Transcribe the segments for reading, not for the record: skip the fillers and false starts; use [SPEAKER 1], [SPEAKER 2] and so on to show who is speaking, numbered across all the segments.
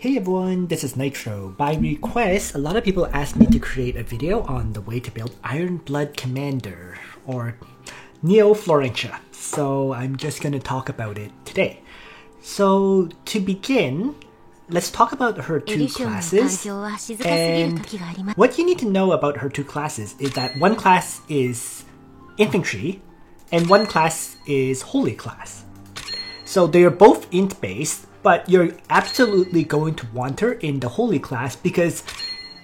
[SPEAKER 1] Hey everyone, this is Nitro. By request, a lot of people asked me to create a video on the way to build Iron Blood Commander, or Neo Florentia. So I'm just going to talk about it today. So to begin, let's talk about her two classes. And what you need to know about her two classes is that one class is Infantry, and one class is Holy class. So they are both int based, but you're absolutely going to want her in the Holy class because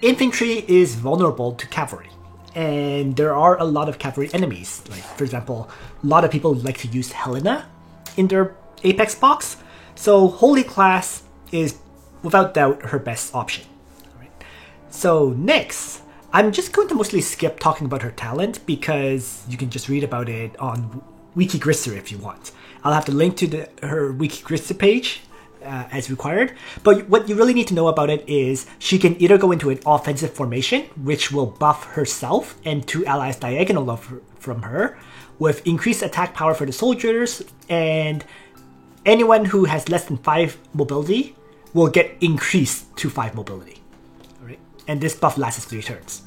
[SPEAKER 1] Infantry is vulnerable to Cavalry. And there are a lot of Cavalry enemies. Like, for example, a lot of people like to use Helena in their Apex box. So Holy class is, without doubt, her best option. Right. So next, I'm just going to mostly skip talking about her talent because you can just read about it on Wikigrister if you want. I'll have to link to her Wikigrister page as required, but what you really need to know about it is she can either go into an offensive formation, which will buff herself and two allies diagonal from her, with increased attack power for the soldiers, and anyone who has less than 5 mobility will get increased to 5 mobility. Alright? And this buff lasts 3 turns.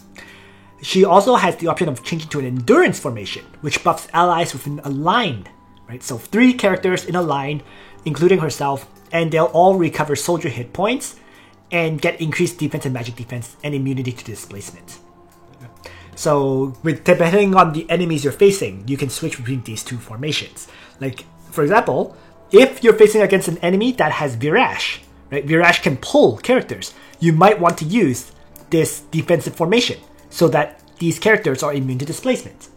[SPEAKER 1] She also has the option of changing to an endurance formation, which buffs allies within a line. Right? So 3 characters in a line, including herself, and they'll all recover soldier hit points and get increased defense and magic defense and immunity to displacement. So depending on the enemies you're facing, you can switch between these two formations. Like, for example, if you're facing against an enemy that has Virash, right? Virash can pull characters. You might want to use this defensive formation so that these characters are immune to displacement.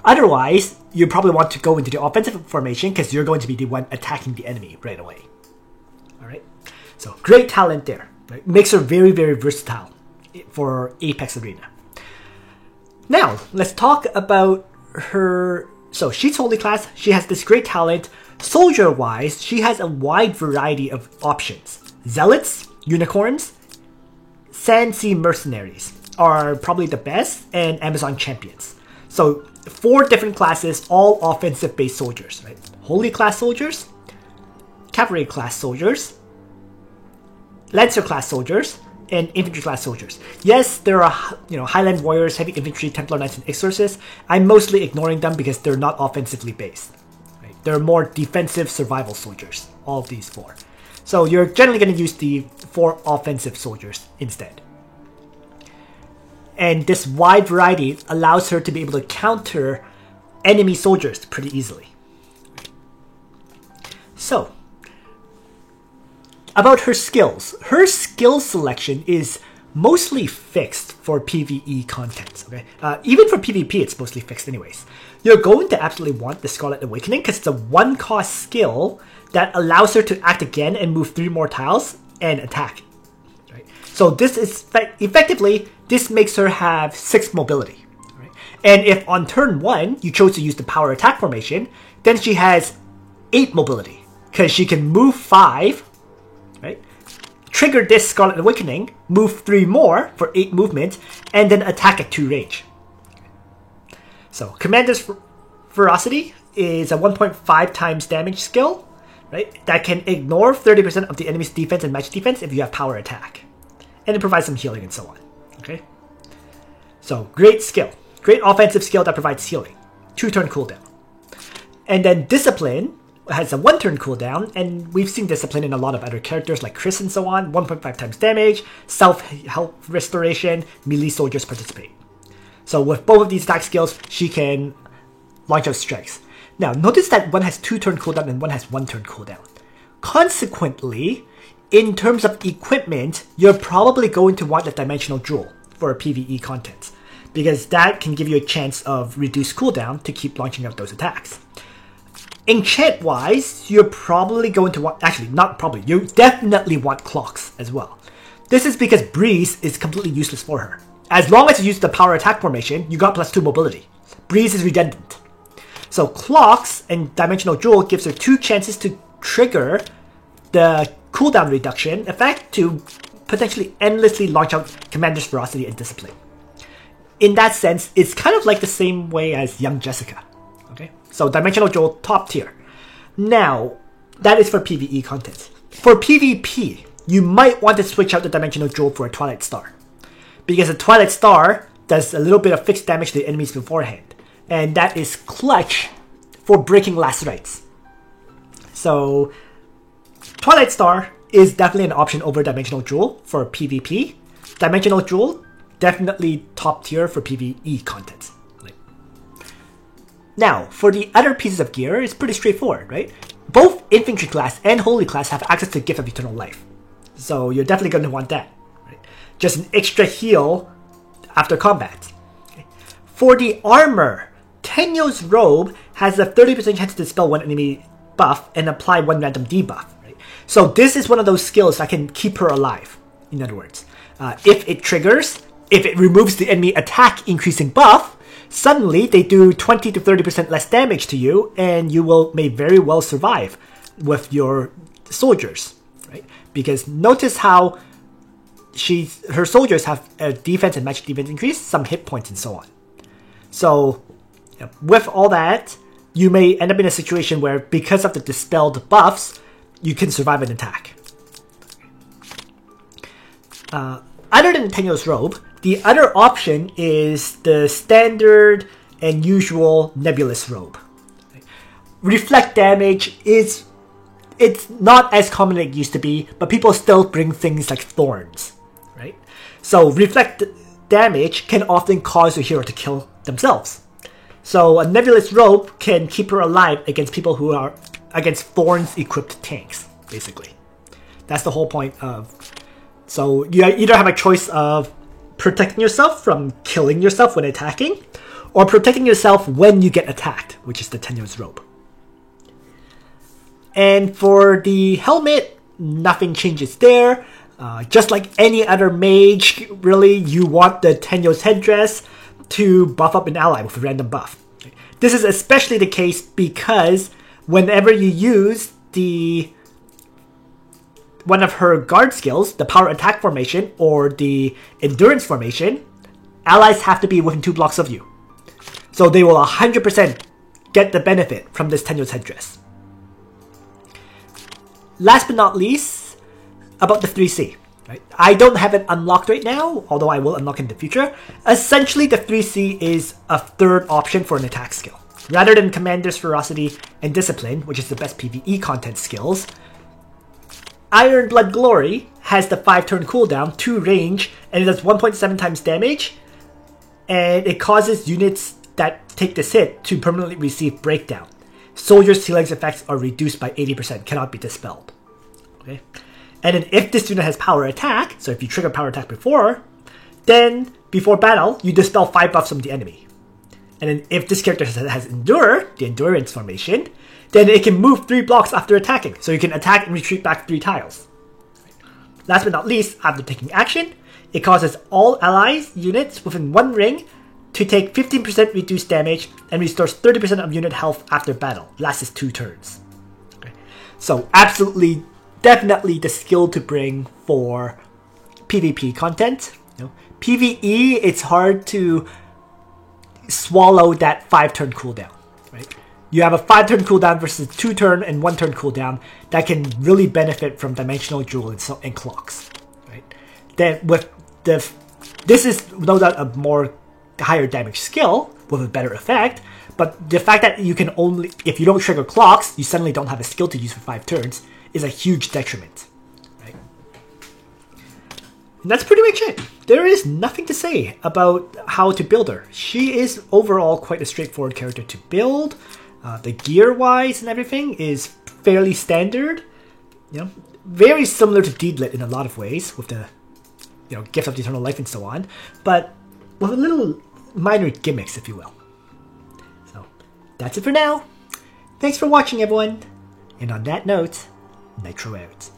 [SPEAKER 1] Otherwise, you probably want to go into the offensive formation because you're going to be the one attacking the enemy right away. Alright, so great talent there. Right? Makes her very, very versatile for Apex Arena. Now, let's talk about her. So she's Holy class, she has this great talent. Soldier-wise, she has a wide variety of options. Zealots, Unicorns, Sandsea Mercenaries are probably the best, and Amazon Champions. So 4 different classes, all offensive-based soldiers, right? Holy class soldiers, Cavalry class soldiers, Lancer class soldiers, and Infantry class soldiers. Yes, there are, Highland Warriors, Heavy Infantry, Templar Knights, and Exorcists. I'm mostly ignoring them because they're not offensively based. Right? They're more defensive survival soldiers, all of these 4. So you're generally going to use the 4 offensive soldiers instead. And this wide variety allows her to be able to counter enemy soldiers pretty easily. So, about her skills. Her skill selection is mostly fixed for PvE content. Okay? Even for PvP, it's mostly fixed anyways. You're going to absolutely want the Scarlet Awakening because it's a 1-cost skill that allows her to act again and move 3 more tiles and attack. Right? So this is effectively, this makes her have 6 mobility. Right? And if on turn 1 you chose to use the power attack formation, then she has 8 mobility because she can move 5, right? Trigger this Scarlet Awakening, move 3 more for 8 movement, and then attack at 2 range. So Commander's Ferocity is a 1.5 times damage skill, right? That can ignore 30% of the enemy's defense and magic defense if you have power attack. And it provides some healing and so on. Okay? So, great skill. Great offensive skill that provides healing. 2-turn cooldown. And then Discipline has a 1-turn cooldown, and we've seen Discipline in a lot of other characters like Chris and so on. 1.5 times damage, self-health restoration, melee soldiers participate. So with both of these attack skills, she can launch out strikes. Now, notice that one has 2-turn cooldown and one has 1-turn cooldown. Consequently, in terms of equipment, you're probably going to want a Dimensional Jewel for PvE content, because that can give you a chance of reduced cooldown to keep launching out those attacks. Enchant-wise, you're probably going to want, actually not probably, you definitely want Clocks as well. This is because Breeze is completely useless for her. As long as you use the power attack formation, you got +2 mobility. Breeze is redundant. So Clocks and Dimensional Jewel gives her 2 chances to trigger the cooldown reduction effect to potentially endlessly launch out Commander's Ferocity and Discipline. In that sense, it's kind of like the same way as Young Jessica. Okay, so Dimensional Jewel, top tier. Now, that is for PvE content. For PvP, you might want to switch out the Dimensional Jewel for a Twilight Star. Because a Twilight Star does a little bit of fixed damage to the enemies beforehand. And that is clutch for breaking Lacerites. So, Twilight Star is definitely an option over Dimensional Jewel for PvP. Dimensional Jewel, definitely top tier for PvE content. Now, for the other pieces of gear, it's pretty straightforward, right? Both Infantry class and Holy class have access to Gift of Eternal Life. So you're definitely going to want that. Right? Just an extra heal after combat. Okay. For the armor, Tenyo's Robe has a 30% chance to dispel one enemy buff and apply one random debuff. Right? So this is one of those skills that can keep her alive, in other words. If it triggers, if it removes the enemy attack increasing buff, suddenly they do 20 to 30% less damage to you, and you may very well survive with your soldiers, right? Because notice how her soldiers have a defense and magic defense increase, some hit points, and so on. So, with all that, you may end up in a situation where, because of the dispelled buffs, you can survive an attack. Other than Tenyo's Robe, the other option is the standard and usual Nebulous Robe. Reflect damage it's not as common as it used to be, but people still bring things like thorns, right? So reflect damage can often cause a hero to kill themselves. So a Nebulous Robe can keep her alive against people who are against thorns-equipped tanks, basically. That's the whole point of... So you either have a choice of protecting yourself from killing yourself when attacking, or protecting yourself when you get attacked, which is the Tenyo's Robe. And for the helmet, nothing changes there. Just like any other mage, really, you want the Tenyo's headdress to buff up an ally with a random buff. This is especially the case because whenever you use one of her guard skills, the power attack formation or the endurance formation, allies have to be within 2 blocks of you. So they will 100% get the benefit from this Tenyo's headdress. Last but not least, about the 3C. Right? I don't have it unlocked right now, although I will unlock in the future. Essentially, the 3C is a third option for an attack skill. Rather than Commander's Ferocity and Discipline, which is the best PvE content skills, Iron Blood Glory has the 5-turn cooldown, 2 range, and it does 1.7 times damage, and it causes units that take this hit to permanently receive breakdown. Soldiers' healing effects are reduced by 80%, cannot be dispelled. Okay? And then if this unit has power attack, so if you trigger power attack before, then before battle, you dispel 5 buffs from the enemy. And then if this character has Endure, the Endurance formation, then it can move 3 blocks after attacking. So you can attack and retreat back 3 tiles. Last but not least, after taking action, it causes all allies units within 1 ring to take 15% reduced damage and restores 30% of unit health after battle. Lasts 2 turns. Okay. So absolutely, definitely the skill to bring for PvP content. PvE, it's hard to swallow that 5-turn cooldown. Right? You have a 5-turn cooldown versus 2-turn and 1-turn cooldown that can really benefit from Dimensional Jewel and clocks. Right? Then with this is no doubt a more higher damage skill with a better effect, but the fact that you can only, if you don't trigger clocks, you suddenly don't have a skill to use for 5 turns is a huge detriment. Right? And that's pretty much it. There is nothing to say about how to build her. She is overall quite a straightforward character to build. The gear-wise and everything is fairly standard. Very similar to Deedlit in a lot of ways, with the Gift of Eternal Life and so on, but with a little minor gimmicks, if you will. So that's it for now. Thanks for watching, everyone. And on that note, Nitro out.